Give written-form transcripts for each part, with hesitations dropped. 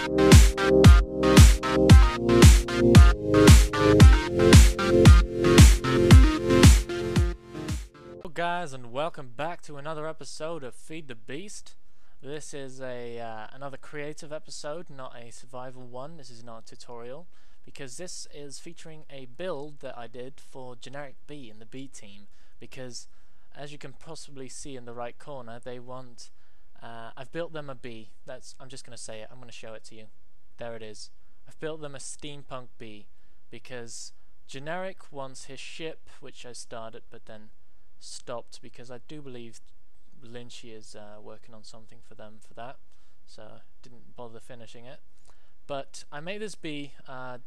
Hello guys, and welcome back to another episode of Feed the Beast. This is another creative episode, not a survival one. This is not a tutorial, because this is featuring a build that I did for Generic B in the B team. Because as you can possibly see in the right corner, they want I've built them a B. I'm just going to say it. I'm going to show it to you. There it is. I've built them a Steampunk B because Generic wants his ship, which I started but then stopped because I do believe Lynchy is working on something for them for that, so didn't bother finishing it. But I made this B.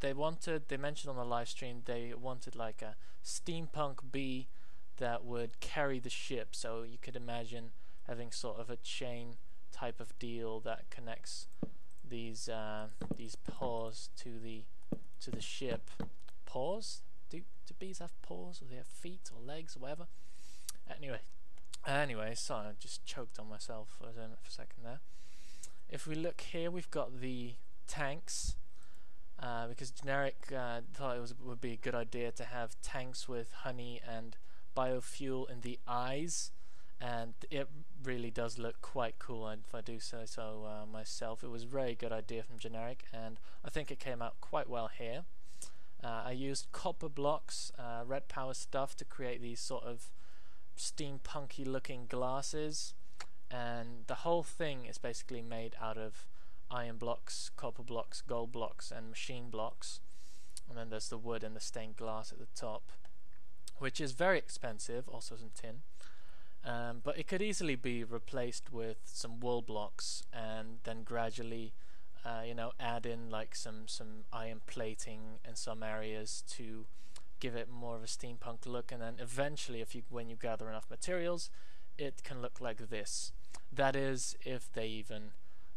They mentioned on the live stream they wanted like a Steampunk B that would carry the ship, so you could imagine having sort of a chain type of deal that connects these paws to the ship. Paws? Do bees have paws, or they have feet or legs or whatever? Anyway, sorry, I just choked on myself for a second there. If we look here, we've got the tanks, because Generic thought it would be a good idea to have tanks with honey and biofuel in the eyes, and it really does look quite cool, and if I do say so myself. It was a very good idea from Generic, and I think it came out quite well here. I used copper blocks, red power stuff to create these sort of steampunky looking glasses, and the whole thing is basically made out of iron blocks, copper blocks, gold blocks and machine blocks, and then there's the wood and the stained glass at the top, which is very expensive, also some tin, but it could easily be replaced with some wool blocks and then gradually add in like some iron plating in some areas to give it more of a steampunk look, and then eventually when you gather enough materials it can look like this. That is, if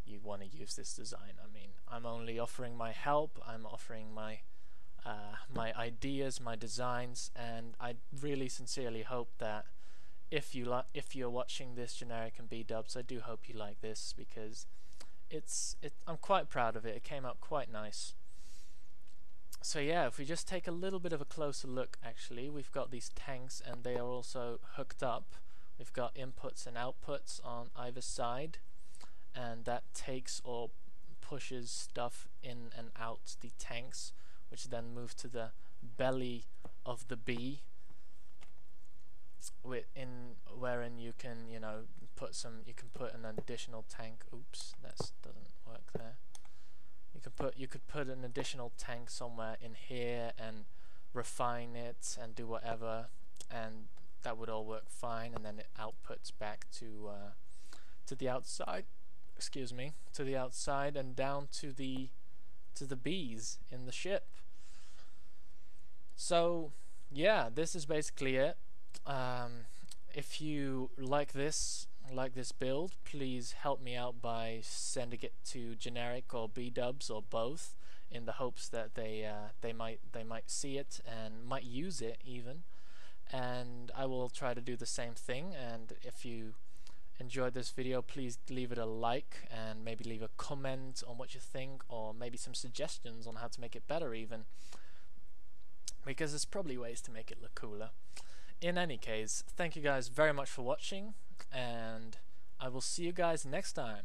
you want to use this design. I mean, I'm only offering my help, I'm offering my ideas, my designs, and I really sincerely hope that if you're watching this, Generic and B-dubs, I do hope you like this, because I'm quite proud of it. It came out quite nice. So yeah, if we just take a little bit of a closer look, actually, we've got these tanks and they are also hooked up. We've got inputs and outputs on either side, and that takes or pushes stuff in and out the tanks, which then move to the belly of the bee, wherein you can put an additional tank. Oops, that doesn't work there. You could put an additional tank somewhere in here and refine it and do whatever, and that would all work fine, and then it outputs back to the outside. Excuse me, to the outside and down to the bees in the ship. So yeah, this is basically it. If you like this build, please help me out by sending it to Generic or B-dubs or both, in the hopes that they might see it and might use it even, and I will try to do the same thing. And if you enjoyed this video, please leave it a like and maybe leave a comment on what you think, or maybe some suggestions on how to make it better even, because there's probably ways to make it look cooler. In any case, thank you guys very much for watching, and I will see you guys next time.